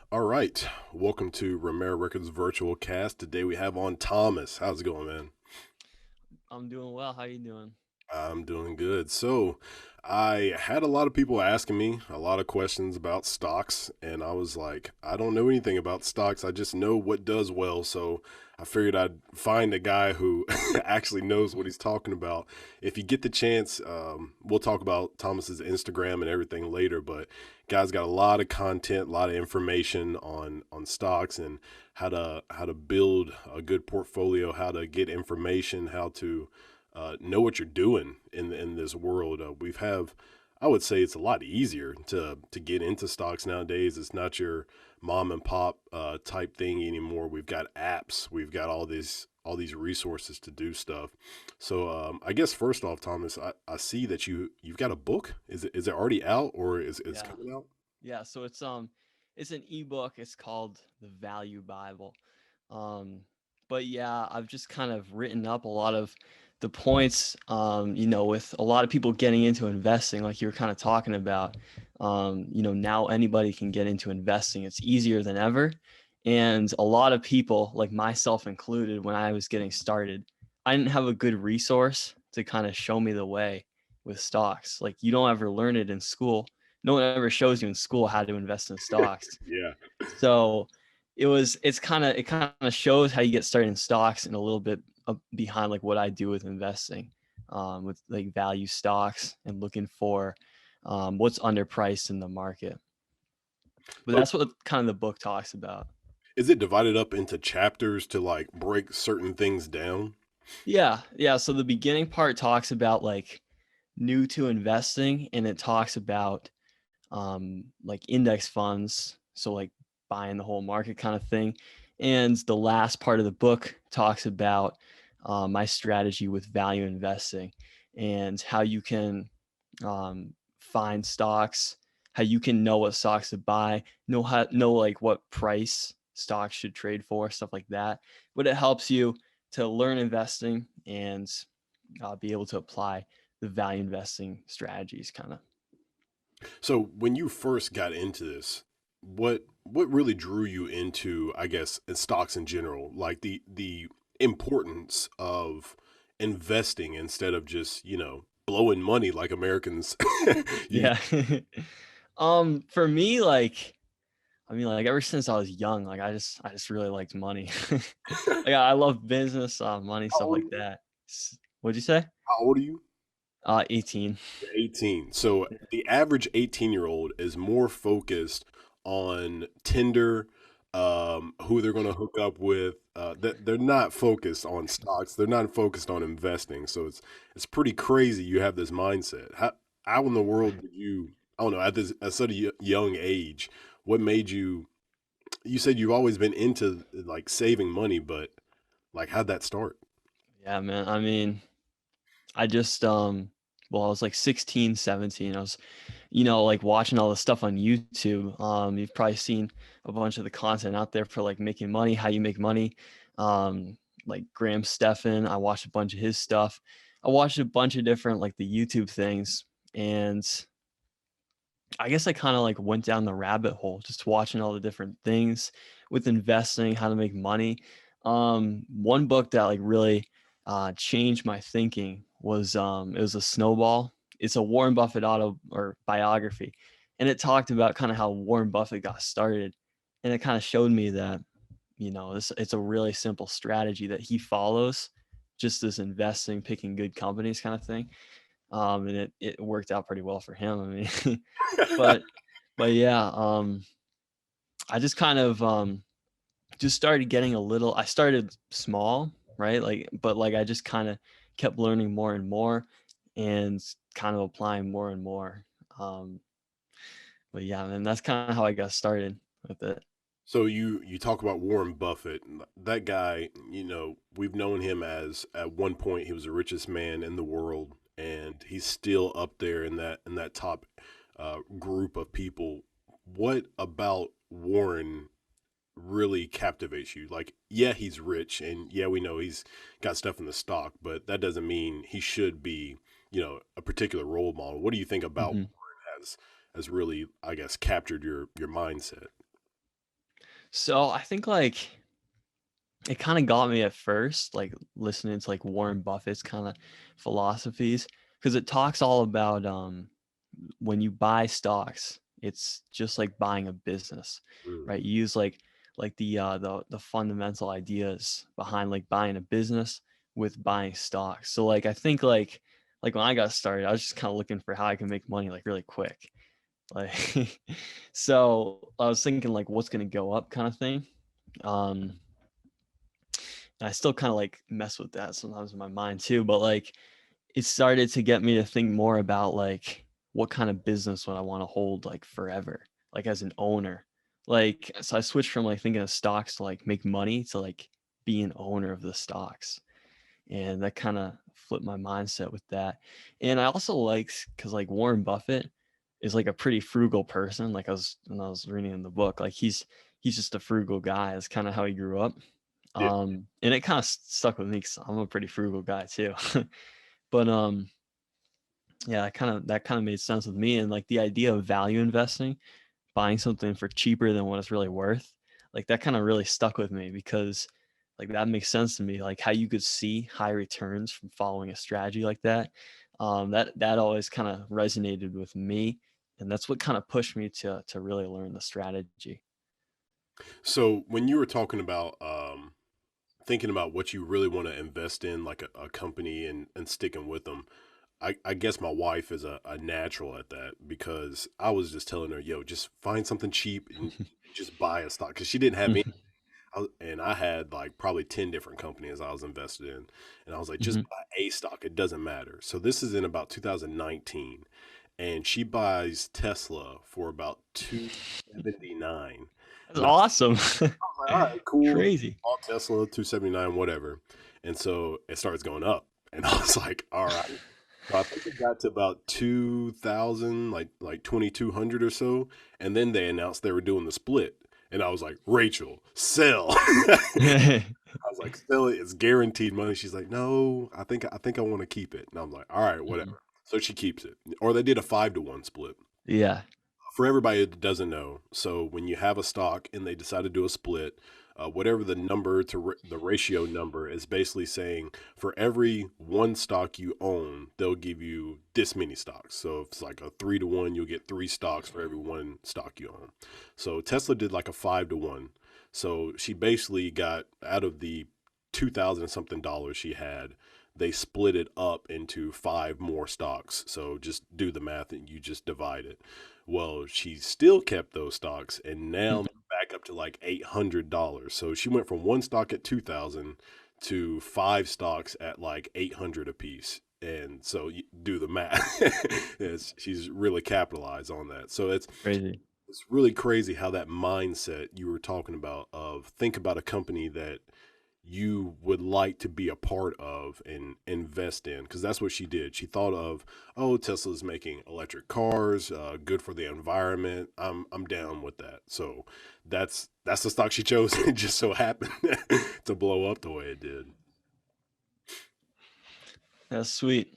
All right. Welcome to Romera Records Virtual Cast. Today we have on Thomas. How's it going, man? I'm doing well. How you doing? I'm doing good. So, I had a lot of people asking me a lot of questions about stocks, and I was like, I don't know anything about stocks. I just know what does well. So, I figured I'd find a guy who actually knows what he's talking about. If you get the chance, we'll talk about Thomas's Instagram and everything later. But guy's got a lot of content, a lot of information on stocks and how to build a good portfolio, how to get information, how to know what you're doing in this world. I would say it's a lot easier to get into stocks nowadays. It's not your mom and pop type thing anymore. We've got apps. We've got all these resources to do stuff. So I guess first off, Thomas, I see that you've got a book. Is it already out or is it Yeah. coming out? Yeah, so it's an ebook. It's called The Value Bible. Um but yeah, I've just kind of written up a lot of the points with a lot of people getting into investing like you were kind of talking about. Now anybody can get into investing. It's easier than ever. And a lot of people, like myself included, when I was getting started, I didn't have a good resource to kind of show me the way with stocks. Like you don't ever learn it in school. No one ever shows you in school how to invest in stocks. Yeah. So it kind of shows how you get started in stocks and a little bit behind like what I do with investing, with like value stocks and looking for what's underpriced in the market. But Oh, that's what kind of the book talks about. is it divided up into chapters to like break certain things down? Yeah, yeah. So the beginning part talks about like new to investing, and it talks about like index funds, so like buying the whole market kind of thing. And the last part of the book talks about my strategy with value investing and how you can find stocks, how you can know what stocks to buy, know like what price stocks should trade for, stuff like that. But it helps you to learn investing and be able to apply the value investing strategies kind of. So when you first got into this, what really drew you into, I guess, in stocks in general, like the importance of investing instead of just, blowing money like Americans usually. Yeah. For me, like, I mean, like ever since I was young, like I just really liked money. Like I love business, money, How stuff old are like you? that. What'd you say? How old are you? 18. You're 18. So the average 18-year-old is more focused on Tinder, who they're going to hook up with. That they're not focused on stocks. They're not focused on investing. So it's pretty crazy. You have this mindset. How in the world did you? I don't know. At such a young age, what made you? You said you've always been into like saving money, but like how'd that start? Yeah, man. I mean, I just well, I was like 16, 17. I was, like watching all the stuff on YouTube. You've probably seen a bunch of the content out there for like making money, how you make money. Like Graham Stephan, I watched a bunch of his stuff. I watched a bunch of different like the YouTube things, and I guess I kind of like went down the rabbit hole just watching all the different things with investing, how to make money. One book that like really changed my thinking was it was a Snowball. It's a Warren Buffett auto or biography, and it talked about kind of how Warren Buffett got started, and it kind of showed me that it's a really simple strategy that he follows, just this investing, picking good companies kind of thing. And it worked out pretty well for him. I mean, but but yeah, I just kind of just started getting a little. I started small, right? Like, but like I just kind of kept learning more and more, and kind of applying more and more. Um, but yeah, and that's kind of how I got started with it. So you talk about Warren Buffett. That guy, we've known him as at one point he was the richest man in the world, and he's still up there in that top group of people. What about Warren really captivates you? Like, yeah, he's rich, and yeah, we know he's got stuff in the stock, but that doesn't mean he should be, a particular role model. What do you think about Mhm. Warren has really, I guess, captured your mindset? So I think like it kind of got me at first, like listening to like Warren Buffett's kind of philosophies, because it talks all about when you buy stocks, it's just like buying a business, Mm, right? You use like the fundamental ideas behind like buying a business with buying stocks. So like I think like when I got started, I was just kind of looking for how I can make money like really quick. Like so I was thinking like what's gonna go up kind of thing. Um and I still kind of like mess with that sometimes in my mind too, but like it started to get me to think more about like what kind of business would I want to hold like forever, like as an owner. Like so I switched from like thinking of stocks to like make money to like be an owner of the stocks. And that kind of flipped my mindset with that. And I also like because like Warren Buffett is like a pretty frugal person. Like I was when I was reading in the book, like he's just a frugal guy. That's kind of how he grew up. yeah. And it kind of stuck with me because I'm a pretty frugal guy too. But yeah, that kind of made sense with me. And like the idea of value investing, buying something for cheaper than what it's really worth, like that kind of really stuck with me because like that makes sense to me. Like how you could see high returns from following a strategy like that. That always kind of resonated with me, and that's what kind of pushed me to really learn the strategy. So when you were talking about thinking about what you really want to invest in, like a company and sticking with them, I guess my wife is a natural at that because I was just telling her, yo, just find something cheap and just buy a stock because she didn't have any. Mhm, And I had like probably 10 different companies I was invested in. And I was like, just mhm. buy a stock. It doesn't matter. So this is in about 2019. And she buys Tesla for about 279. That's And I was awesome. like, all right, cool. Crazy. Bought Tesla, 279, whatever. And so it starts going up. And I was like, all right. So I think it got to about 2,000, like 2,200 or so, and then they announced they were doing the split, and I was like, Rachel, sell. I was like, sell it. It's guaranteed money. She's like, no, I think I want to keep it, and I'm like, all right, whatever. Mhm. So she keeps it, or they did a 5-to-1 split. Yeah. For everybody that doesn't know, so when you have a stock and they decide to do a split, whatever the number the ratio number is basically saying for every one stock you own, they'll give you this many stocks. So if it's like a 3-to-1, you'll get three stocks for every one stock you own. So Tesla did like a 5-to-1. So she basically got out of the 2,000 something dollars she had, they split it up into five more stocks. So just do the math and you just divide it. Well, she still kept those stocks, and now Mhm. they're back up to like $800. So she went from one stock at 2,000 to five stocks at like 800 a piece. And so you do the math. She's really capitalized on that. So Crazy. it's really crazy how that mindset you were talking about of think about a company that you would like to be a part of and invest in because that's what she did. She thought of, oh, Tesla's making electric cars, good for the environment. I'm down with that. So that's the stock she chose. It just so happened to blow up the way it did. That's sweet.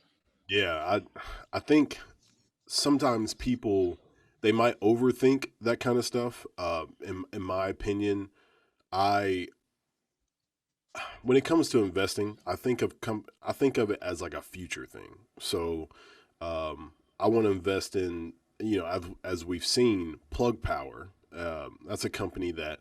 Yeah, I think sometimes people they might overthink that kind of stuff. In my opinion, I when it comes to investing, I think of it as like a future thing. So, I want to invest in as we've seen Plug Power. That's a company that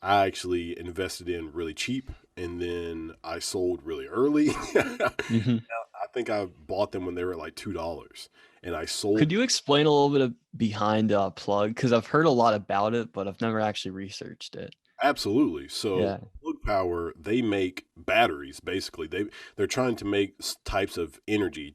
I actually invested in really cheap, and then I sold really early. Mhm. I think I bought them when they were like $2, and I Could sold. you explain a little bit of behind Plug? Because I've heard a lot about it, but I've never actually researched it. Absolutely. So Yeah, Plug Power, they make batteries. Basically, they're trying to make types of energy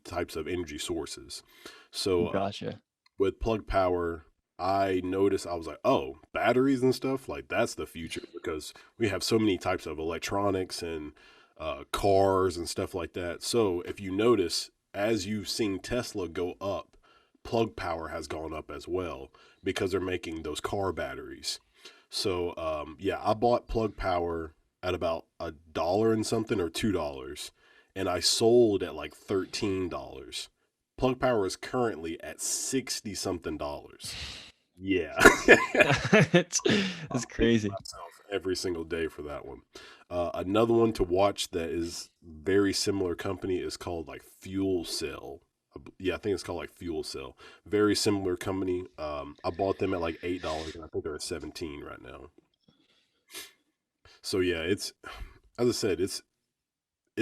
sources. So gotcha. with Plug Power, I noticed I was like, oh, batteries and stuff like that's the future because we have so many types of electronics and cars and stuff like that. So if you notice, as you've seen Tesla go up, Plug Power has gone up as well because they're making those car batteries. So yeah, I bought Plug Power at about $1 and something or $2, and I sold at like $13. Plug Power is currently at 60 something dollars. Yeah. it's, it's crazy. every single day for that one. Another one to watch that is very similar company is called like Fuel Cell. Yeah, I think it's called like Fuel Cell. Very similar company. I bought them at like $8, and I think they're at 17 right now. So yeah, it's as I said, it's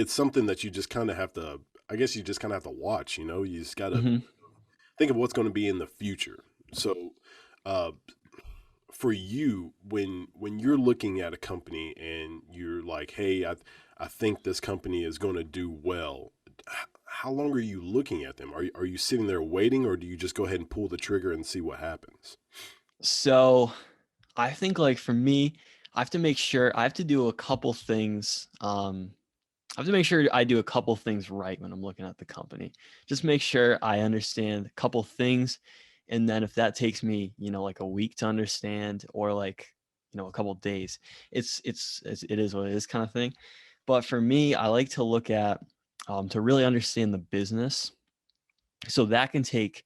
something that you just kind of have to. I guess you just kind of have to watch. You know, you just got to Hmm. think of what's going to be in the future. So, uh, for you, when you're looking at a company and you're like, hey, I think this company is going to do well. How long are you looking at them? Are you sitting there waiting, or do you just go ahead and pull the trigger and see what happens? So I think like for me, I have to make sure I have to do a couple things. I have to make sure I do a couple things right when I'm looking at the company. Just make sure I understand a couple things. And then if that takes me, like a week to understand or like, a couple days, it is what it is kind of thing. But for me, I like to look at to really understand the business. So that can take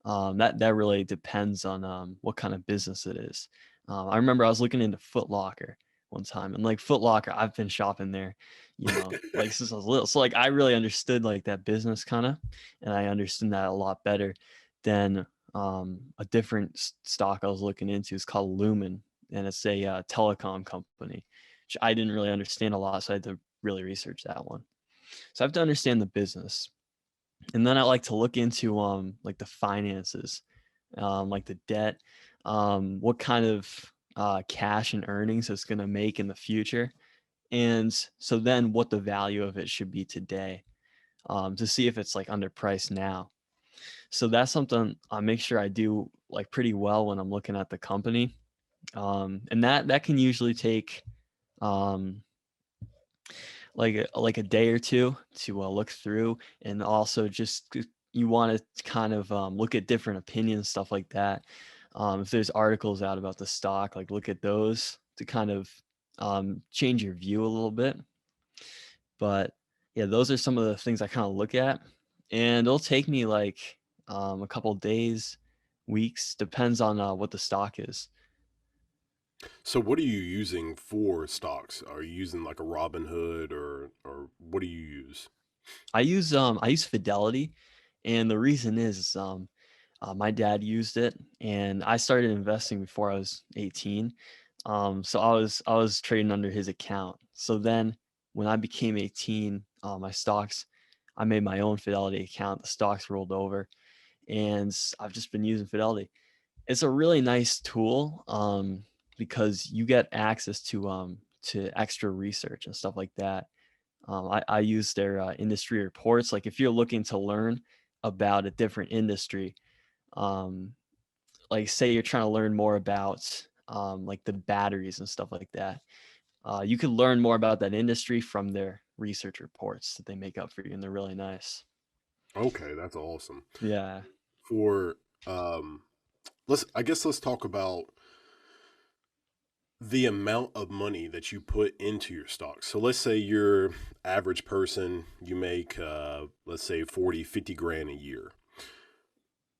that really depends on what kind of business it is. I remember I was looking into Foot Locker one time, and like Foot Locker, I've been shopping there, like since I was little. So like I really understood like that business kind of, and I understood that a lot better than a different stock I was looking into. It's called Lumen, and it's a telecom company, which I didn't really understand a lot, so I had to really research that one. So I have to understand the business, and then I like to look into like the finances, like the debt, what kind of cash and earnings it's going to make in the future, and so then what the value of it should be today, to see if it's like underpriced now. So that's something I make sure I do like pretty well when I'm looking at the company, and that can usually take um, like a day or two to look through, and also just you want to kind of look at different opinions, stuff like that. If there's articles out about the stock, like look at those to kind of change your view a little bit. But yeah, those are some of the things I kind of look at, and it'll take me like a couple days, weeks, depends on what the stock is. So, what are you using for stocks? Are you using like a Robinhood, or what do you use? I use Fidelity, and the reason is my dad used it, and I started investing before I was 18. So I was trading under his account. So then when I became 18, my stocks, I made my own Fidelity account. The stocks rolled over, and I've just been using Fidelity. It's a really nice tool, because you get access to extra research and stuff like that. I use their industry reports. Like if you're looking to learn about a different industry, um, like say you're trying to learn more about like the batteries and stuff like that, you can learn more about that industry from their research reports that they make up for you, and they're really nice. Okay, that's awesome. Yeah. For let's talk about the amount of money that you put into your stocks. So let's say you're average person, you make let's say 40, 50 grand a year.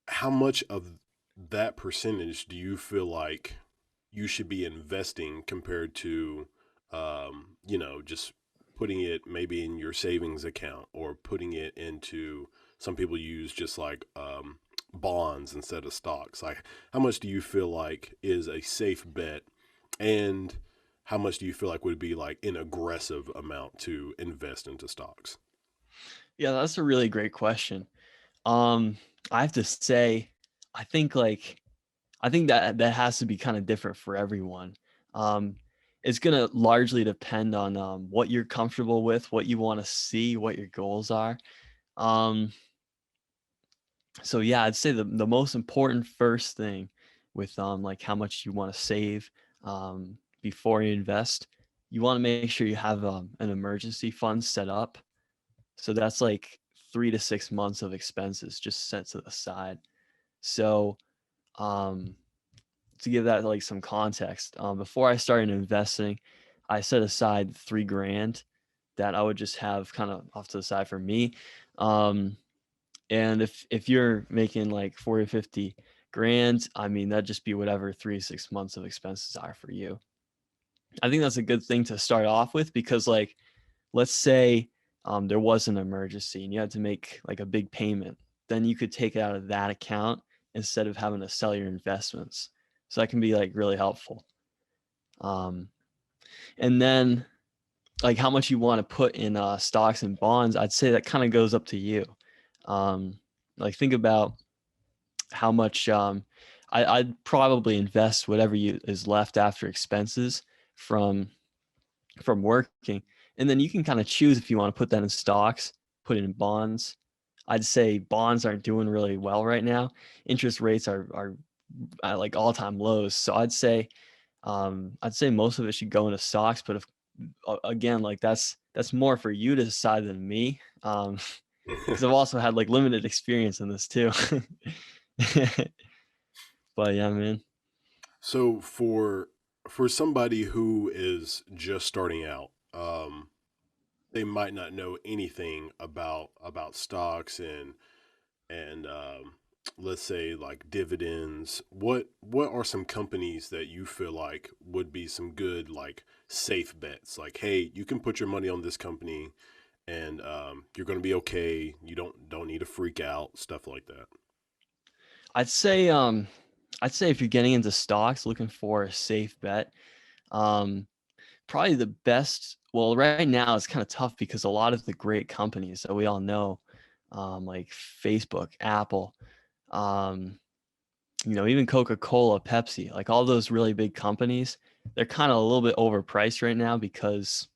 How much of that percentage do you feel like you should be investing compared to just putting it maybe in your savings account, or putting it into, some people use just like bonds instead of stocks. Like, how much do you feel like is a safe bet, and how much do you feel like would be like an aggressive amount to invest into stocks? Yeah, that's a really great question. Um, I have to say, I think like I think that has to be kind of different for everyone. Um, it's gonna largely depend on what you're comfortable with, what you want to see, what your goals are. Um, so yeah, I'd say the most important first thing with like how much you want to save before you invest, you want to make sure you have an emergency fund set up. So that's like 3 to 6 months of expenses just set to the side. So um, to give that like some context, before I started investing, I set aside 3 grand that I would just have kind of off to the side for me. Um, and if you're making like 40 50 grand, I mean that'd just be whatever 3 to 6 months of expenses are for you. I think that's a good thing to start off with, because like, let's say there was an emergency and you had to make like a big payment, then you could take it out of that account instead of having to sell your investments. So that can be like really helpful. Um, and then like how much you want to put in stocks and bonds, I'd say that kind of goes up to you. Um, like think about how much I'd probably invest whatever is left after expenses from working, and then you can kind of choose if you want to put that in stocks, put it in bonds. I'd say bonds aren't doing really well right now. Interest rates are at like all-time lows. So I'd say most of it should go into stocks. But if again, like that's more for you to decide than me, because I've also had like limited experience in this too. But yeah, man. So for somebody who is just starting out, they might not know anything about stocks and let's say like dividends. What are some companies that you feel like would be some good like safe bets? Like, hey, you can put your money on this company, and you're going to be okay. You don't need to freak out, stuff like that. I'd say um I'd say if you're getting into stocks looking for a safe bet, um probably the best, well, right now it's kind of tough because a lot of the great companies that we all know, like Facebook, Apple, um, even Coca-Cola, Pepsi, like all those really big companies, they're kind of a little bit overpriced right now because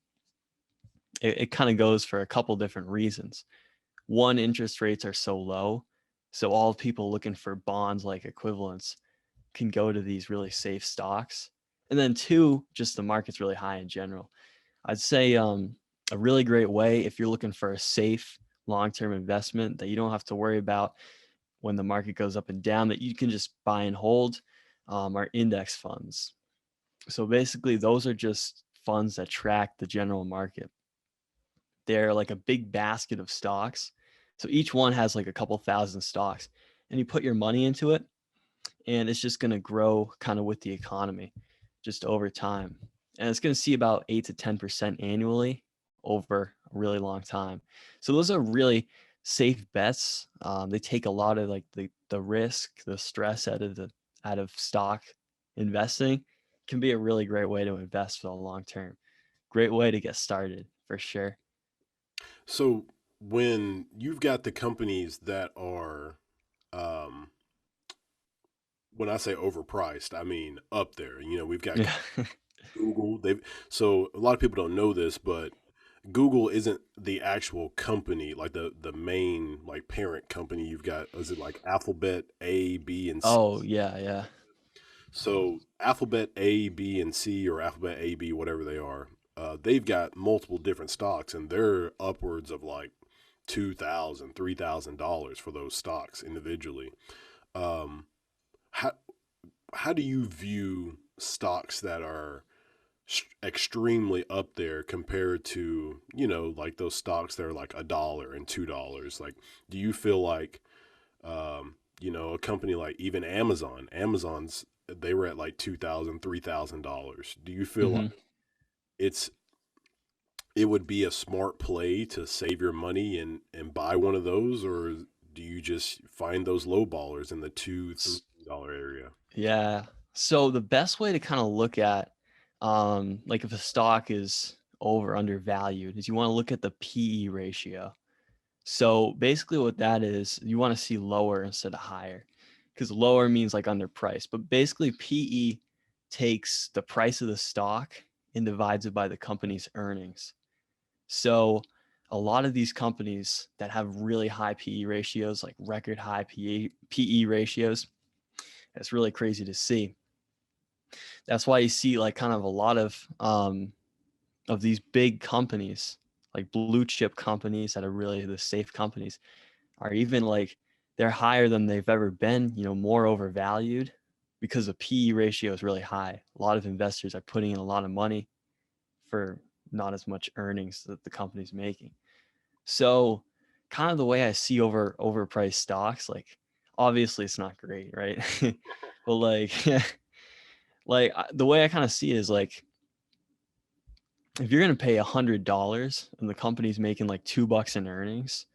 it kind of goes for a couple different reasons. One, interest rates are so low, so all people looking for bonds like equivalents can go to these really safe stocks. And then two, just the market's really high in general. I'd say a really great way if you're looking for a safe long-term investment that you don't have to worry about when the market goes up and down, that you can just buy and hold, are index funds. So basically, those are just funds that track the general market. They're like a big basket of stocks. So each one has like a couple thousand stocks, and you put your money into it, and it's just going to grow kind of with the economy just over time. And it's going to see about 8 to 10% annually over a really long time. So those are really safe bets. They take a lot of like the risk, the stress out of stock investing. Can be a really great way to invest for the long term. Great way to get started for sure. So when you've got the companies that are, um, when I say overpriced, I mean up there. You know, we've got Yeah. Google. They've so a lot of people don't know this, but Google isn't the actual company, like the main like parent company. You've got, is it like Alphabet A, B, and C? Oh yeah, yeah. So Alphabet A, B, and C, or Alphabet A, B, whatever they are, they've got multiple different stocks, and they're upwards of like $2,000, $3,000 for those stocks individually. Um, how how do you view stocks that are extremely up there compared to, like those stocks that are like $1 and $2? Like, do you feel like, a company like even Amazon's, they were at like $2,000, $3,000? Do you feel like Hmm. it's it would be a smart play to save your money and buy one of those, or do you just find those low ballers in the $2, $3 area? Yeah. So the best way to kind of look at, like if a stock is undervalued, is you want to look at the PE ratio. So basically what that is, you want to see lower instead of higher, because lower means like underpriced. But basically PE takes the price of the stock and divides it by the company's earnings. So a lot of these companies that have really high PE ratios, like record high PE ratios, it's really crazy to see. That's why you see like kind of a lot of these big companies, like blue chip companies that are really the safe companies, are even like they're higher than they've ever been, more overvalued because the PE ratio is really high. A lot of investors are putting in a lot of money for not as much earnings that the company's making. So kind of the way I see overpriced stocks, like obviously it's not great, right? But like the way I kind of see it is like if you're gonna pay $100 and the company's making like $2 in earnings,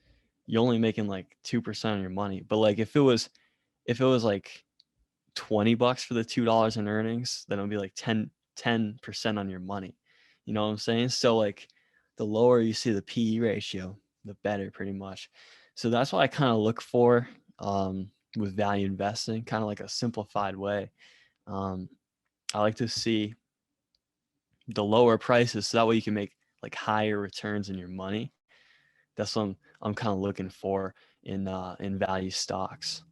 you're only making like 2% of your money. But like if it was like $20 for the $2 in earnings, then it'll be like 10% on your money. You know what I'm saying? So like the lower you see the PE ratio, the better pretty much. So that's what I kind of look for with value investing, kind of like a simplified way. Um, I like to see the lower prices so that way you can make like higher returns in your money. That's what I'm kind of looking for in value stocks.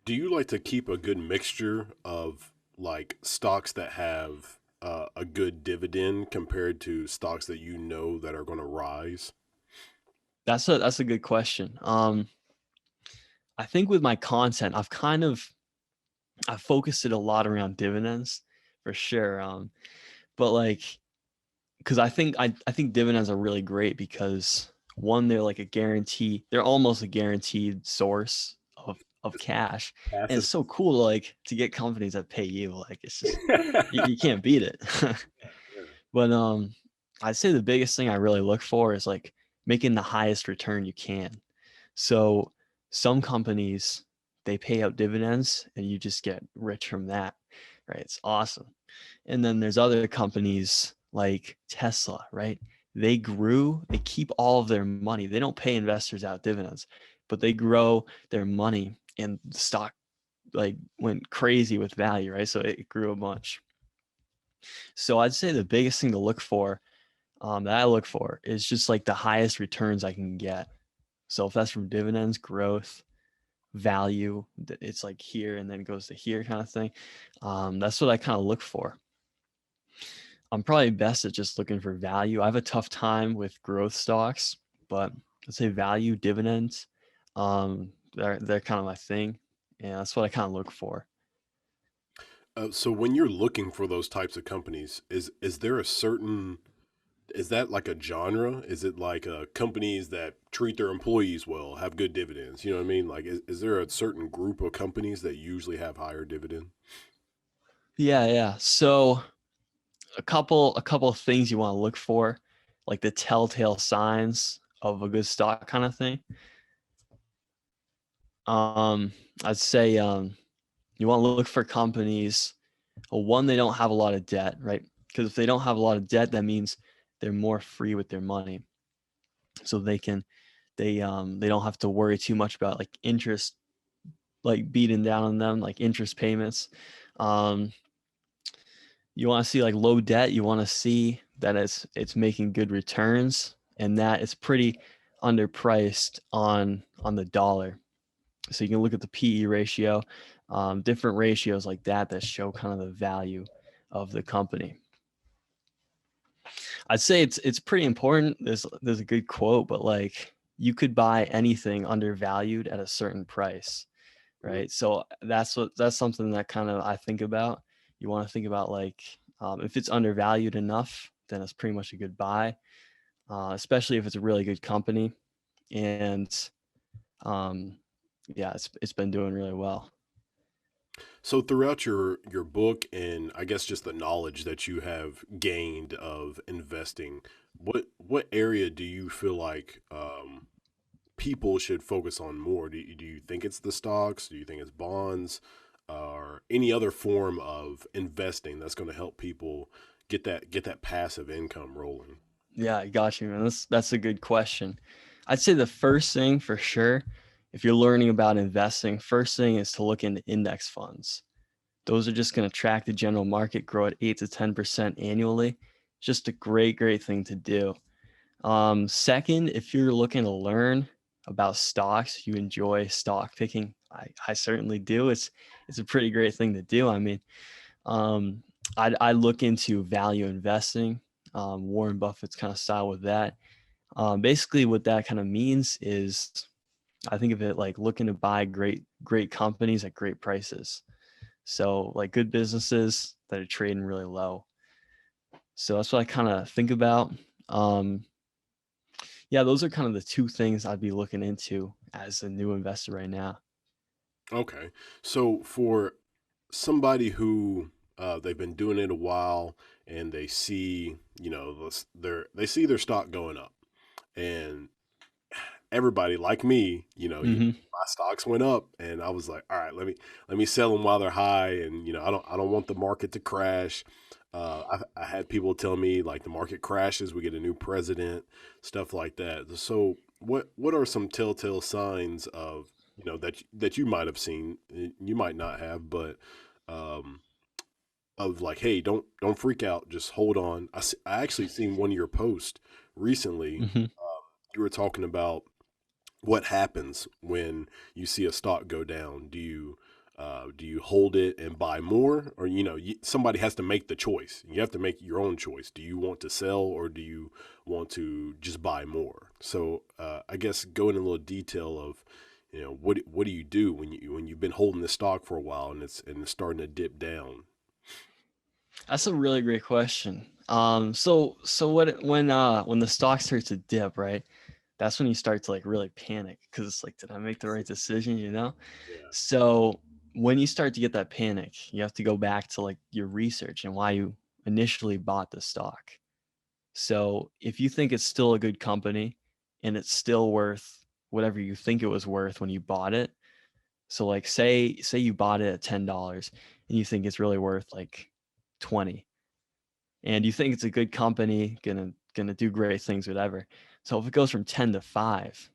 Do you like to keep a good mixture of like stocks that have a good dividend compared to stocks that you know that are going to rise? That's a good question. I think with my content, I've focused it a lot around dividends for sure. But like, because I think dividends are really great because one, they're like a guarantee. They're almost a guaranteed source of It's cash, and passive. it's so cool like to get companies that pay you. Like it's just you can't beat it. But I'd say the biggest thing I really look for is like making the highest return you can. So some companies they pay out dividends and you just get rich from that, right? It's awesome. And then there's other companies like Tesla, right? They grew, they keep all of their money. They don't pay investors out dividends, but they grow their money and the stock like went crazy with value, right? So it grew a bunch. So I'd say the biggest thing to look for that I look for is just like the highest returns I can get. So if that's from dividends, growth, value, it's like here and then it goes to here kind of thing. That's what I kind of look for. I'm probably best at just looking for value. I have a tough time with growth stocks, but let's say value dividends, they're kind of my thing, and that's what I kind of look for. So when you're looking for those types of companies, is there a certain is that like a genre? Is it like companies that treat their employees well, have good dividends? You know what I mean? Like, is there a certain group of companies that usually have higher dividend? Yeah, yeah. So a couple of things you want to look for, like the telltale signs of a good stock kind of thing. Um, I'd say you want to look for companies. Well, one, they don't have a lot of debt, right? Because if they don't have a lot of debt, that means they're more free with their money, so they don't have to worry too much about like interest, like beating down on them, like interest payments. Um, you want to see like low debt. You want to see that it's making good returns and that it's pretty underpriced on the dollar. So you can look at the PE ratio, different ratios like that show kind of the value of the company. I'd say it's pretty important. There's a good quote, but like you could buy anything undervalued at a certain price, Mm. right? So that's something that kind of I think about. You want to think about like if it's undervalued enough, then it's pretty much a good buy, especially if it's a really good company. And um, yeah, it's been doing really well. So throughout your book and I guess just the knowledge that you have gained of investing, what area do you feel like people should focus on more? Do you think it's the stocks? Do you think it's bonds, or any other form of investing that's going to help people get that passive income rolling? Yeah, I got you, man. That's a good question. I'd say the first thing for sure, if you're learning about investing, first thing is to look into index funds. Those are just going to track the general market, grow at 8 to 10% annually. Just a great thing to do. Second, if you're looking to learn about stocks, you enjoy stock picking. I certainly do. It's a pretty great thing to do. I mean, um, I look into value investing, Warren Buffett's kind of style with that. Basically, what that kind of means is I think of it like looking to buy great companies at great prices. So like good businesses that are trading really low. So that's what I kind of think about. Um, yeah, those are kind of the two things I'd be looking into as a new investor right now. Okay, so for somebody who they've been doing it a while and they see, they see their stock going up, and everybody like me, Hmm. my stocks went up, and I was like, all right, let me sell them while they're high, and I don't want the market to crash. I had people tell me like the market crashes, we get a new president, stuff like that. So what are some telltale signs of that you might have seen, you might not have, but um, of like, hey, don't freak out, just hold on. I actually seen one of your posts recently. Hmm. You were talking about what happens when you see a stock go down. Do you hold it and buy more, or somebody has to make the choice? You have to make your own choice. Do you want to sell, or do you want to just buy more? So I guess go into a little detail of what do you do when you've been holding this stock for a while and it's starting to dip down. That's a really great question. So when the stock starts to dip, right? That's when you start to like really panic because it's like, did I make the right decision? Yeah. So when you start to get that panic, you have to go back to like your research and why you initially bought the stock. So if you think it's still a good company and it's still worth whatever you think it was worth when you bought it. So like say you bought it at $10 and you think it's really worth like 20, and you think it's a good company, gonna do great things, whatever. So if it goes from 10 to 5,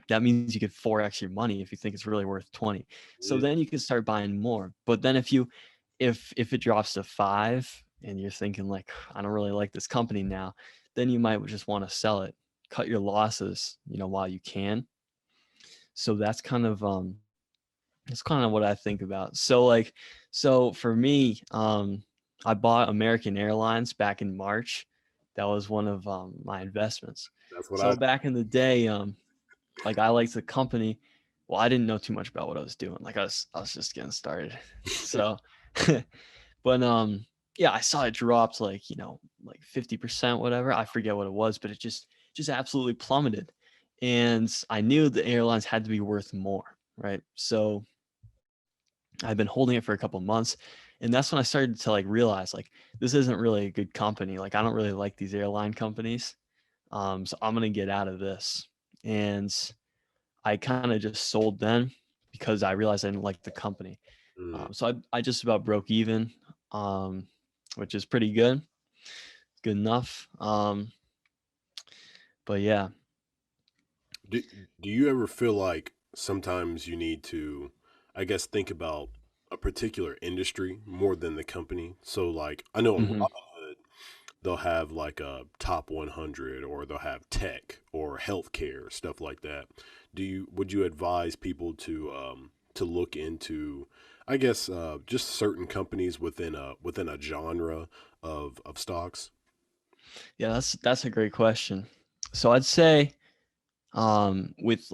that means you get 4x your money if you think it's really worth 20. So Yeah. then you can start buying more. But then if it drops to 5 and you're thinking like, I don't really like this company now, then you might just want to sell it, cut your losses, while you can. So that's kind of what I think about. So for me, I bought American Airlines back in March. That was one of my investments. That's what I. So back in the day, like I liked the company. Well, I didn't know too much about what I was doing. Like I was just getting started. So, but yeah, I saw it dropped like like 50%, whatever. I forget what it was, but it just absolutely plummeted, and I knew the airlines had to be worth more, right? So I've been holding it for a couple months, and that's when I started to like realize like this isn't really a good company. Like I don't really like these airline companies. So I'm gonna get out of this. And I kind of just sold then because I realized I didn't like the company. Mm. So I just about broke even, um, which is pretty good enough. But yeah. Do do you ever feel like sometimes you need to, I guess, think about a particular industry more than the company? So, like, I know in Hmm. Robinhood, they'll have like a top 100, or they'll have tech or healthcare, stuff like that. Would you advise people to look into, I guess, just certain companies within a genre of stocks? Yeah, that's a great question. So I'd say with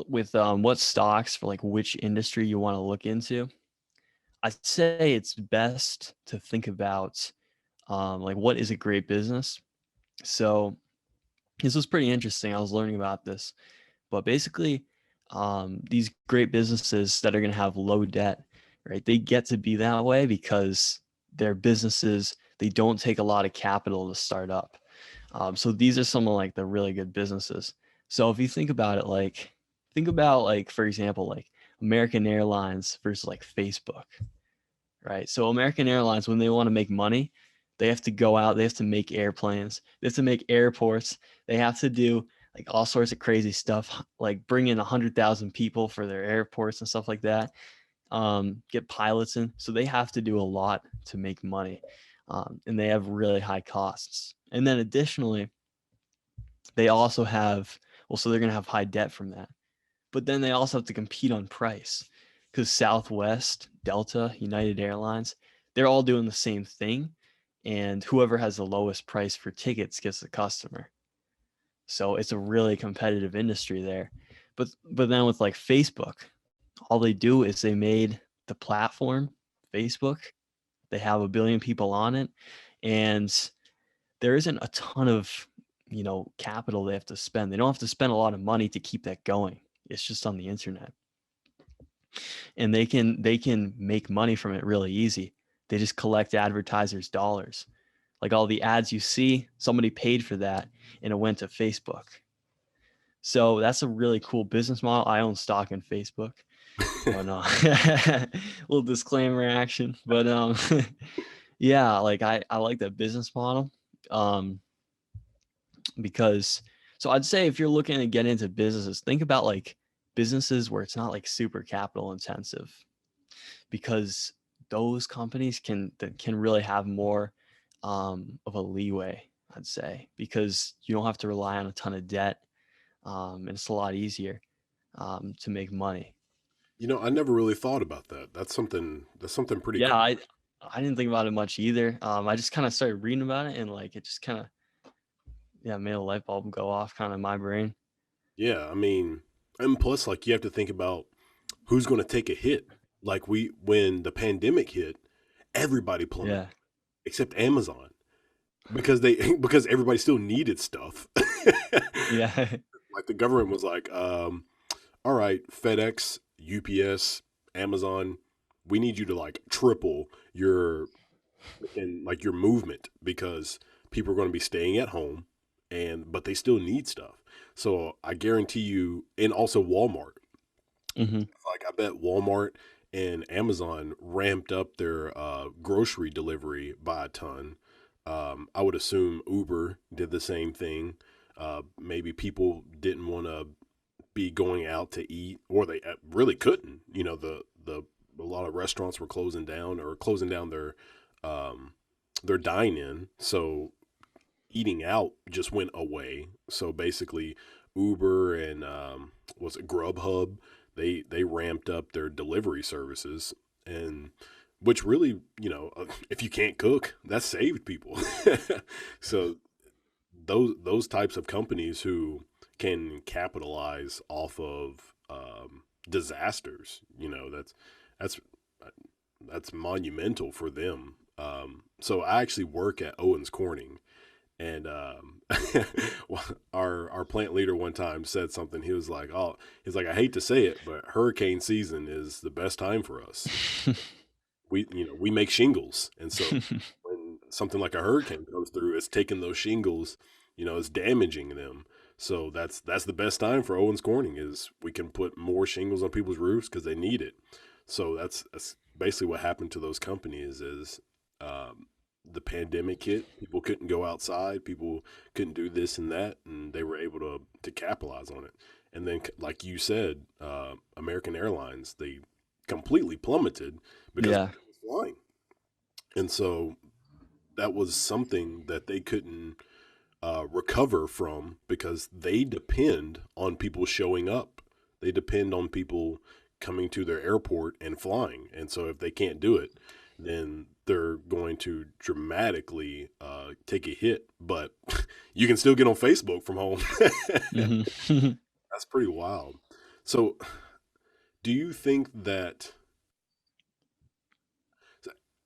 what stocks for like which industry you want to look into, I'd say it's best to think about like what is a great business. So this was pretty interesting. I was learning about this, but basically, these great businesses that are going to have low debt, right? They get to be that way because their businesses, they don't take a lot of capital to start up. So these are some of like the really good businesses. So if you think about it, like think about like for example, like American Airlines versus like Facebook, right? So American Airlines, when they want to make money, they have to go out, they have to make airplanes, they have to make airports, they have to do like all sorts of crazy stuff, like bring in 100,000 people for their airports and stuff like that. Get pilots in, so they have to do a lot to make money, and they have really high costs. And then additionally, they also have, well, so they're going to have high debt from that, but then they also have to compete on price because Southwest, Delta, United Airlines, they're all doing the same thing. And whoever has the lowest price for tickets gets the customer. So it's a really competitive industry there. But then with like Facebook, all they do is they made the platform Facebook. They have a billion people on it, and there isn't a ton of capital they have to spend. They don't have to spend a lot of money to keep that going. It's just on the internet, and they can make money from it really easy. They just collect advertisers' dollars. like all the ads you see, somebody paid for that and it went to Facebook. So that's a really cool business model. I own stock in Facebook. But no, little disclaimer action. But yeah, like I like that business model. Um, because so I'd say if you're looking to get into businesses, think about like businesses where it's not like super capital intensive, because those companies can really have more of a leeway, I'd say, because you don't have to rely on a ton of debt, and it's a lot easier to make money. You know, I never really thought about that. That's something pretty Yeah, cool. I didn't think about it much either. I just kind of started reading about it, and like it just kind of, yeah, made a light bulb go off kind of in my brain. Yeah, I mean, and plus, like, you have to think about who's going to take a hit. Like, when the pandemic hit, everybody plummeted Yeah. except Amazon because they because everybody still needed stuff. Yeah. Like the government was like, all right, FedEx, UPS, Amazon, we need you to like triple your like your movement because people are going to be staying at home but they still need stuff. So I guarantee you, and also Walmart. Hmm. Like I bet Walmart and Amazon ramped up their grocery delivery by a ton. I would assume Uber did the same thing. Maybe people didn't want to be going out to eat, or they really couldn't. You know, the a lot of restaurants were closing down or closing down their dine in, so eating out just went away. So basically, Uber and was it Grubhub? They ramped up their delivery services, and which really, if you can't cook, that saved people. So those types of companies who can capitalize off of disasters, that's that's monumental for them. So I actually work at Owens Corning, and our plant leader one time said something. He was like, "Oh, he's like, I hate to say it, but hurricane season is the best time for us. We make shingles, and so when something like a hurricane comes through, it's taking those shingles, it's damaging them. So that's the best time for Owens Corning is we can put more shingles on people's roofs because they need it. So that's basically what happened to those companies is um, the pandemic hit. People couldn't go outside. People couldn't do this and that, and they were able to capitalize on it. And then, like you said, American Airlines, they completely plummeted because Yeah. nobody was flying. And so that was something that they couldn't recover from because they depend on people showing up. They depend on people coming to their airport and flying. And so if they can't do it, then they're going to dramatically take a hit. But you can still get on Facebook from home. Hmm. That's pretty wild. So, do you think that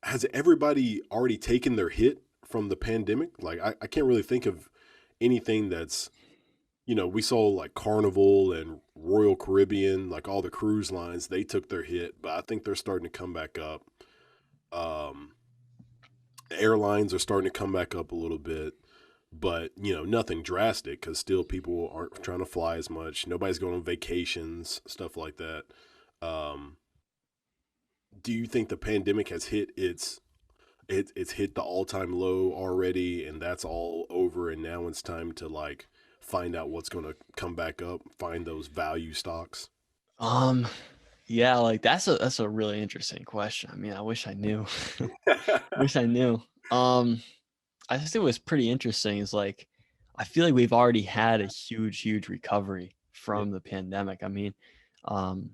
has everybody already taken their hit from the pandemic? Like, I can't really think of anything that's, we saw like Carnival and Royal Caribbean, like all the cruise lines, they took their hit, but I think they're starting to come back up. Um, Airlines are starting to come back up a little bit, but, nothing drastic because still people aren't trying to fly as much. Nobody's going on vacations, stuff like that. Um, do you think the pandemic has hit it's hit the all-time low already and that's all over and now it's time to like find out what's going to come back up, find those value stocks? um, yeah, like that's a really interesting question. I mean, I wish I knew. Wish I knew. I just think it was pretty interesting is like I feel like we've already had a huge recovery Yeah. from the pandemic. I mean, um,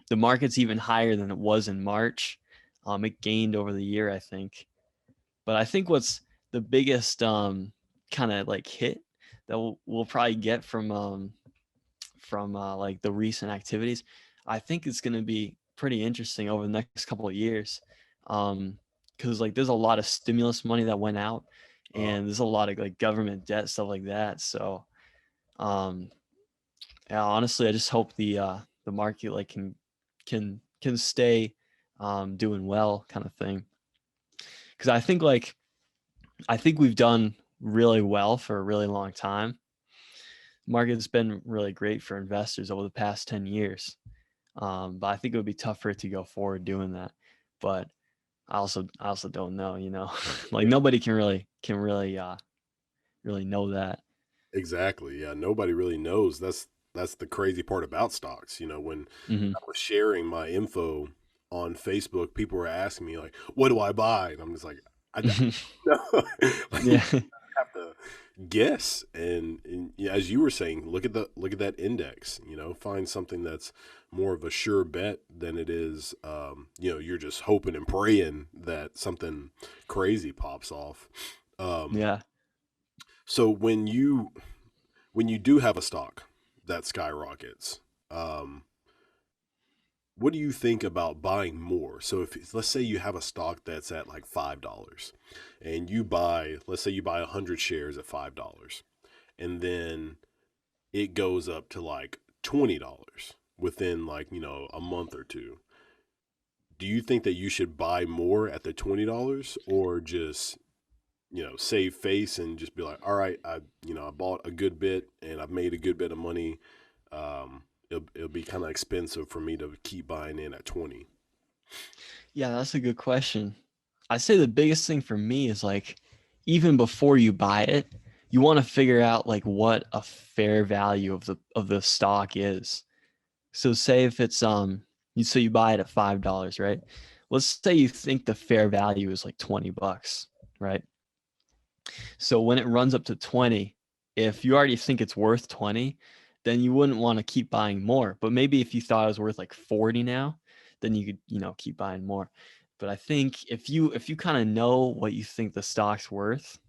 the market's even higher than it was in March. It gained over the year, I think. But I think what's the biggest kind of like hit that we'll probably get from like the recent activities, I think it's going to be pretty interesting over the next couple of years. Because like there's a lot of stimulus money that went out, Uh, and there's a lot of like government debt stuff like that. So um, yeah, honestly, I just hope the market like can stay doing well, kind of thing. Because I think like I think we've done really well for a really long time. Market's been really great for investors over the past 10 years. But I think it would be tough for it to go forward doing that. But I also don't know, like nobody can really know that. Exactly. Yeah. Nobody really knows. That's the crazy part about stocks. You know, when Hmm. I was sharing my info on Facebook, people were asking me like, "What do I buy?" And I'm just like, "I don't know." Like you Yeah. have to guess. And yeah, as you were saying, look at that index. You know, find something that's more of a sure bet than it is. You know, you're just hoping and praying that something crazy pops off. Um, Yeah. so when you do have a stock that skyrockets, um, what do you think about buying more? So if let's say you have a stock that's at like $5, and you buy, let's say you buy 100 shares at $5, and then it goes up to like $20 within like a month or two. Do you think that you should buy more at the $20, or just save face and just be like, all right, I bought a good bit and I've made a good bit of money. It'll be kind of expensive for me to keep buying in at 20. Yeah, that's a good question. I say the biggest thing for me is like even before you buy it, you want to figure out like what a fair value of the stock is. So say if it's you buy it at $5, right? Let's say you think the fair value is like $20, right? So when it runs up to 20, if you already think it's worth 20, then you wouldn't want to keep buying more. But maybe if you thought it was worth like 40 now, then you could, keep buying more. But I think if you kind of know what you think the stock's worth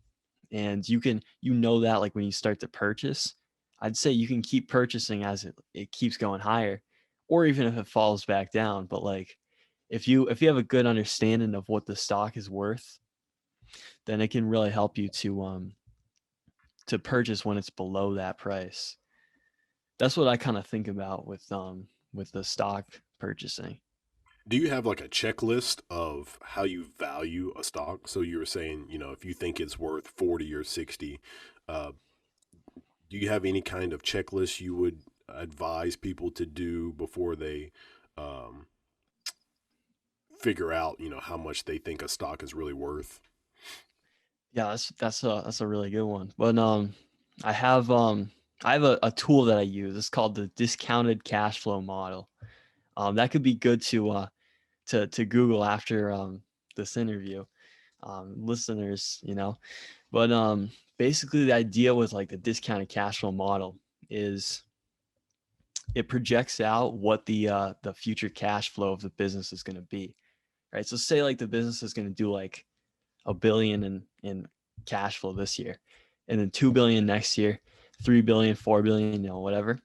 and you know that like when you start to purchase, I'd say you can keep purchasing as it keeps going higher, or even if it falls back down. But like if you have a good understanding of what the stock is worth, then it can really help you to purchase when it's below that price. That's what I kind of think about with the stock purchasing. Do you have like a checklist of how you value a stock? So you were saying, if you think it's worth 40 or 60, uh, do you have any kind of checklist you would advise people to do before they um, figure out, how much they think a stock is really worth? Yeah, that's a really good one. But I have a tool that I use. It's called the discounted cash flow model. That could be good to Google after this interview, listeners. But basically the idea with like the discounted cash flow model is it projects out what the future cash flow of the business is going to be, right? So say like the business is going to do like a billion in cash flow this year, and then 2 billion next year, 3 billion, 4 billion, whatever.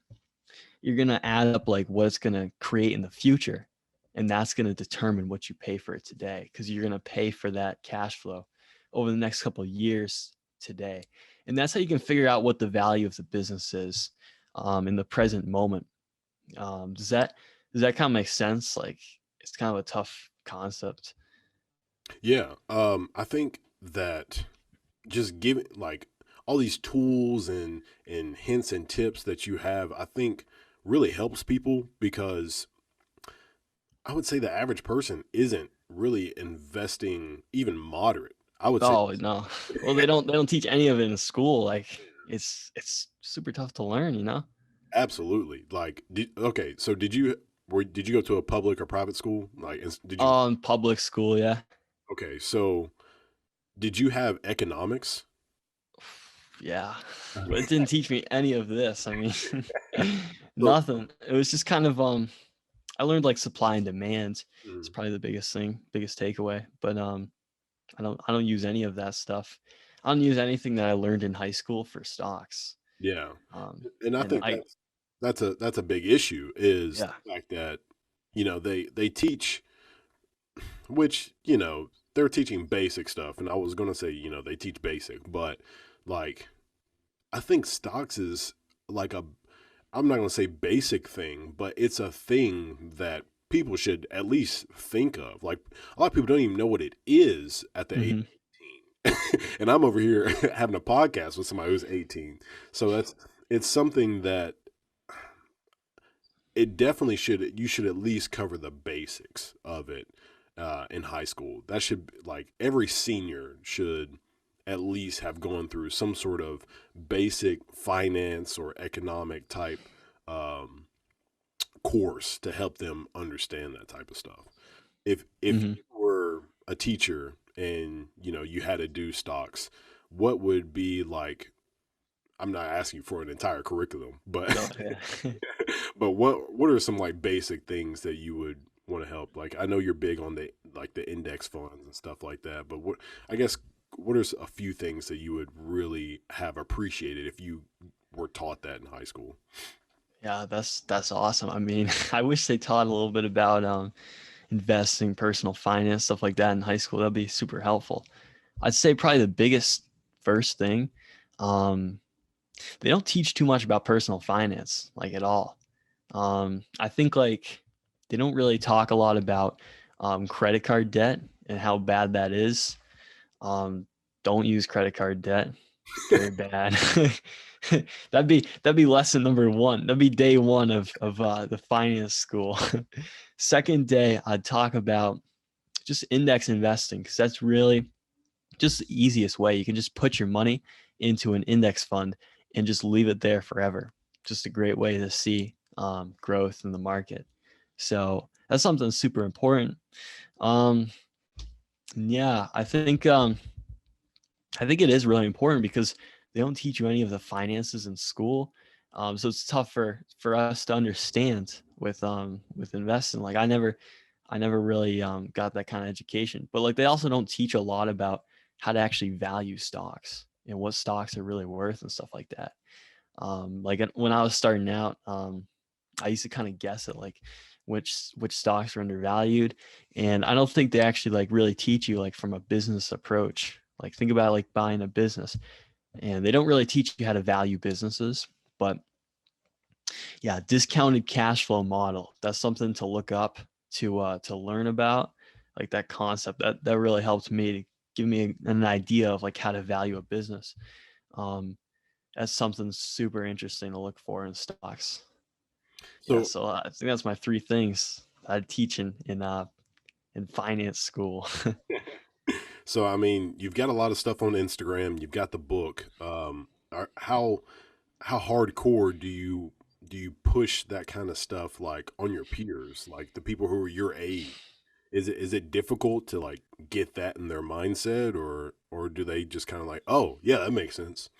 You're going to add up like what it's going to create in the future, and that's going to determine what you pay for it today, because you're going to pay for that cash flow over the next couple of years today. And that's how you can figure out what the value of the business is in the present moment. Does that kind of make sense? Like it's kind of a tough concept. Yeah. I think that just giving like all these tools and hints and tips that you have, I think really helps people, because I would say the average person isn't really investing even moderate. I would say Oh no. Well, they don't teach any of it in school. Like it's super tough to learn. absolutely. Like, okay, so did you go to a public or private school? Like, did you? Public school, yeah. Okay, so did you have economics? Yeah. But it didn't teach me any of this. I mean, So, nothing. It was just kind of I learned like supply and demand. It's mm, probably the biggest thing, biggest takeaway. But I don't use any of that stuff. I don't use anything that I learned in high school for stocks. yeah, Um and I and think I that's a big issue, is yeah. the fact that they teach, which they're teaching basic stuff, and I was gonna say they teach basic, but like I think stocks is like a, I'm not gonna say basic thing, but it's a thing that people should at least think of. Like a lot of people don't even know what it is at the age Mhm. of 18. and I'm over here having a podcast with somebody who's 18. So it's something that it definitely should you should at least cover the basics of it in high school. That should like every senior should at least have gone through some sort of basic finance or economic type um, course to help them understand that type of stuff. If Hmm. you were a teacher and you had to do stocks, what would be like? I'm not asking you for an entire curriculum, but Oh yeah. but what are some like basic things that you would want to help? Like I know you're big on the like the index funds and stuff like that, but what I guess what are a few things that you would really have appreciated if you were taught that in high school? Yeah, that's awesome. I mean, I wish they taught a little bit about investing, personal finance, stuff like that in high school. That'd be super helpful. I'd say probably the biggest first thing, um, they don't teach too much about personal finance, like at all. I think like they don't really talk a lot about credit card debt and how bad that is. Um, don't use credit card debt. Very bad. That'd be lesson number one. That'd be day one of the finance school. Second day, I'd talk about just index investing because that's really just the easiest way. You can just put your money into an index fund and just leave it there forever. Just a great way to see growth in the market. So that's something super important. Um, yeah, I think it is really important because they don't teach you any of the finances in school. So it's tough for us to understand with investing. Like I never really got that kind of education. But like they also don't teach a lot about how to actually value stocks and what stocks are really worth and stuff like that. Like when I was starting out, I used to kind of guess at like which stocks are undervalued, and I don't think they actually like really teach you like from a business approach. Like think about like buying a business, and they don't really teach you how to value businesses. But yeah, discounted cash flow model. That's something to look up to learn about. Like that concept that really helped me to give me an idea of like how to value a business. Um, that's something super interesting to look for in stocks. Yeah, So so I think that's my three things I teach in finance school. so I mean, you've got a lot of stuff on Instagram. You've got the book. How hardcore do you push that kind of stuff like on your peers, like the people who are your age? Is it difficult to like get that in their mindset, or do they just kind of like, oh yeah, that makes sense?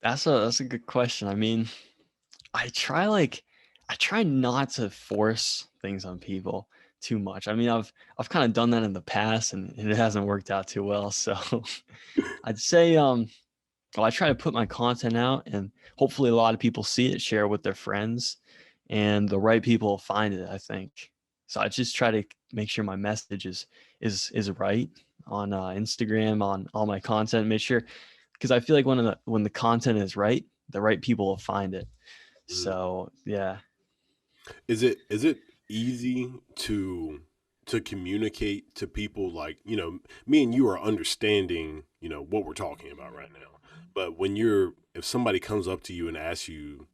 That's a good question. I mean, I try like I try not to force things on people too much. I mean, I've kind of done that in the past and it hasn't worked out too well. So I'd say well, I try to put my content out and hopefully a lot of people see it, share it with their friends, and the right people will find it, I think. So I just try to make sure my message is right on Instagram, on all my content, make sure because I feel like when the content is right, the right people will find it. Mhm. So yeah. Is it easy to communicate to people like, me and you are understanding, what we're talking about right now. But if somebody comes up to you and asks you,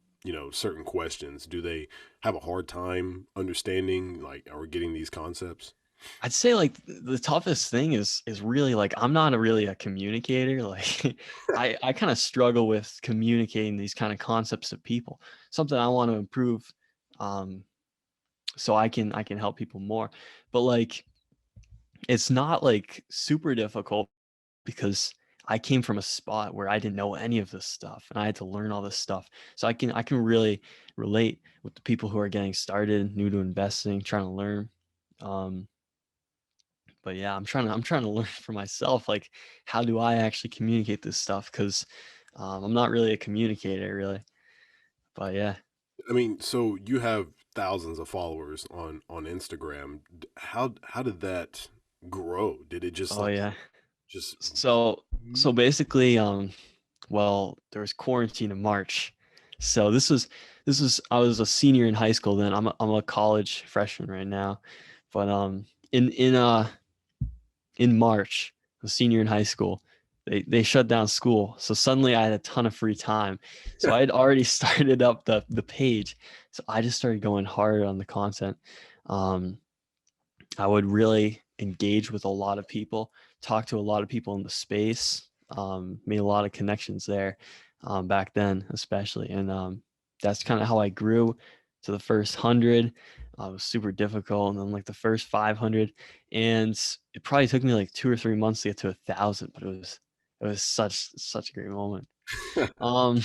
certain questions, do they have a hard time understanding like or getting these concepts? I'd say like the toughest thing is really like I'm not really a communicator. Like I kind of struggle with communicating these kind of concepts to people. Something I want to improve, um, so I can help people more. But like it's not like super difficult because I came from a spot where I didn't know any of this stuff and I had to learn all this stuff. So I can really relate with the people who are getting started, new to investing, trying to learn. Um, but yeah, I'm trying to learn for myself. Like, how do I actually communicate this stuff? Because I'm not really a communicator, really. But yeah. I mean, so you have thousands of followers on Instagram. How did that grow? Did it just Oh like yeah. just So so basically, well, there was quarantine in March. So this was I was a senior in high school then. I'm a college freshman right now. But in March, a senior in high school. They shut down school. So suddenly I had a ton of free time. So I had already started up the page. So I just started going hard on the content. Um, I would really engage with a lot of people, talk to a lot of people in the space, made a lot of connections there back then, especially. And that's kind of how I grew to the first 100. It was super difficult. And then like the first 500. And it probably took me like 2 or 3 months to get to 1,000, but it was such a great moment. Um,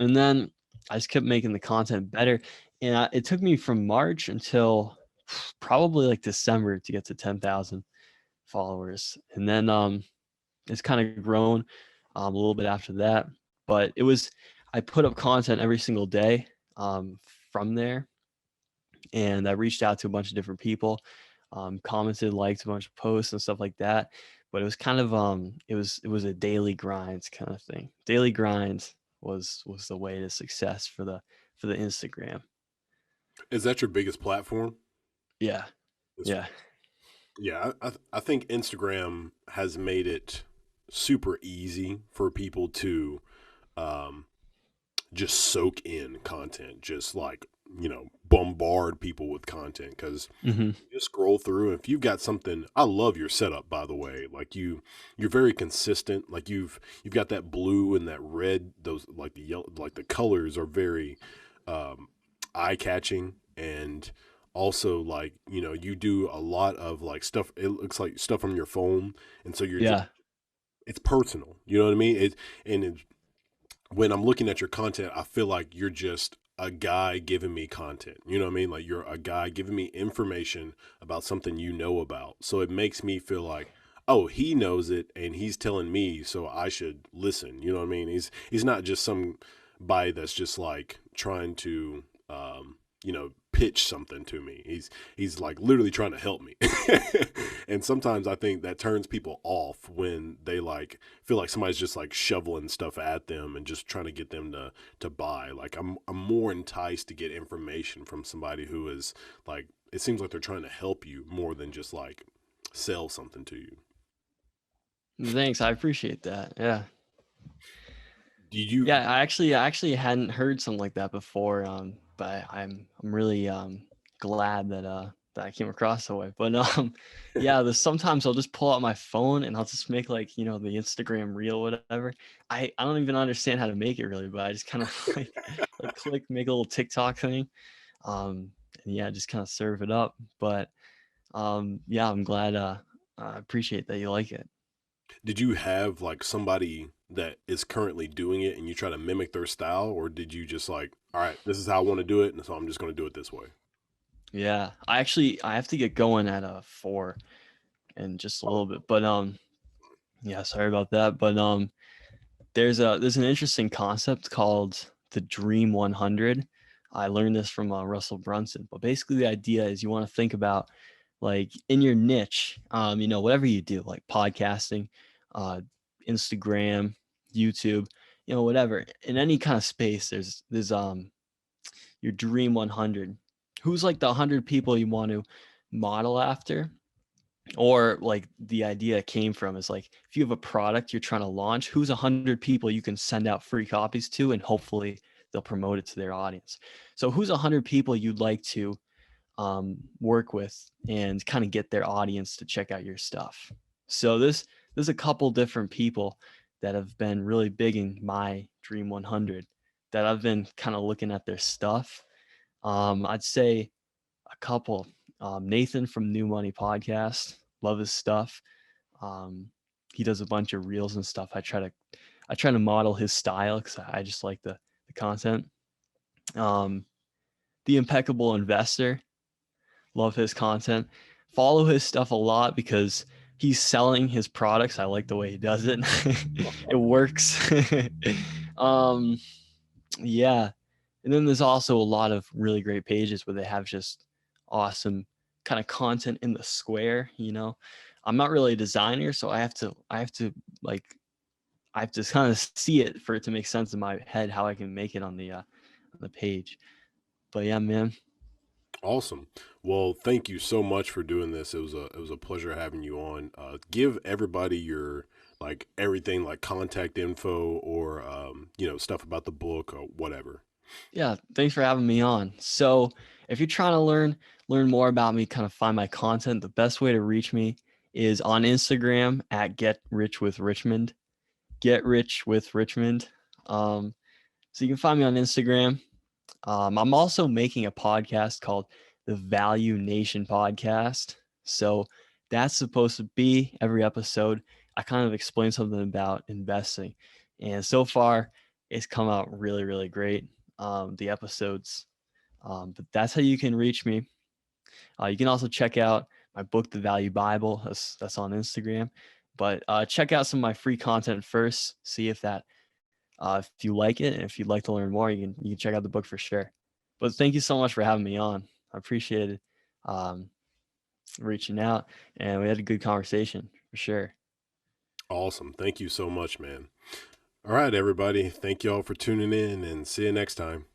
and then I just kept making the content better. And it took me from March until probably like December to get to 10,000 followers. And then it's kind of grown a little bit after that. But I put up content every single day from there. And I reached out to a bunch of different people, commented, liked a bunch of posts and stuff like that. But it was kind of it was a daily grind kind of thing. Daily grind was the way to success for the Instagram. Is that your biggest platform? Yeah. It's, Yeah. yeah, I think Instagram has made it super easy for people to um, just soak in content, just like, bombard people with content because Hmm. you just scroll through. And if you've got something, I love your setup, by the way. Like you're very consistent. Like you've got that blue and that red. Those like the yellow, like the colors are very um, eye catching, and also like you do a lot of like stuff. It looks like stuff from your phone, and so you're just Yeah. it's personal. You know what I mean? When I'm looking at your content, I feel like you're just a guy giving me content. You know what I mean? Like you're a guy giving me information about something you know about. So it makes me feel like, oh, he knows it and he's telling me, so I should listen. You know what I mean? He's not just somebody that's just like trying to pitch something to me. He's like literally trying to help me. And sometimes I think that turns people off when they like feel like somebody's just like shoveling stuff at them and just trying to get them to buy. Like I'm more enticed to get information from somebody who is like it seems like they're trying to help you more than just like sell something to you. Thanks. I appreciate that. Yeah. Do you Yeah, I actually hadn't heard something like that before. But I'm really glad that I came across that way. But yeah, there's sometimes I'll just pull out my phone and I'll just make like, the Instagram reel, whatever. I don't even understand how to make it really, but I just kind of like click, make a little TikTok thing. And yeah, just kind of serve it up. But yeah, I'm glad I appreciate that you like it. did you have like somebody that is currently doing it and you try to mimic their style, or did you just like, all right, this is how I want to do it, and so I'm just going to do it this way? Yeah. I have to get going at 4 in just a little bit. But yeah, sorry about that. But there's an interesting concept called the Dream 100. I learned this from Russell Brunson. But basically the idea is you want to think about like in your niche, whatever you do, like podcasting, uh, Instagram, YouTube, whatever. In any kind of space, there's your Dream 100. Who's like the 100 people you want to model after? Or like the idea came from is like if you have a product you're trying to launch, who's 100 people you can send out free copies to and hopefully they'll promote it to their audience. So who's 100 people you'd like to work with and kind of get their audience to check out your stuff. So there's a couple different people that have been really big in my Dream 100 that I've been kind of looking at their stuff. I'd say a couple. Nathan from New Money Podcast, love his stuff. Um, he does a bunch of reels and stuff. I try to model his style because I just like the content. Um, the Impeccable Investor, love his content. Follow his stuff a lot because he's selling his products. I like the way he does it. It works. um, yeah. And then there's also a lot of really great pages where they have just awesome kind of content in the square. I'm not really a designer, so like I have to kind of see it for it to make sense in my head how I can make it on the page. But yeah, man. Awesome. Well, thank you so much for doing this. It was a pleasure having you on. Give everybody your like everything like contact info or stuff about the book or whatever. Yeah, thanks for having me on. So, if you're trying to learn more about me, kind of find my content, the best way to reach me is on Instagram at Get Rich with Richmond. Get Rich with Richmond. So you can find me on Instagram. I'm also making a podcast called the Value Nation Podcast. So that's supposed to be every episode. I kind of explain something about investing. And so far, it's come out really, really great. The episodes. But that's how you can reach me. You can also check out my book, The Value Bible. That's on Instagram. But check out some of my free content first. See if you like it, and if you'd like to learn more, you can check out the book for sure. But thank you so much for having me on. I appreciated um, reaching out, and we had a good conversation for sure. Awesome. Thank you so much, man. All right, everybody. Thank you all for tuning in and see you next time.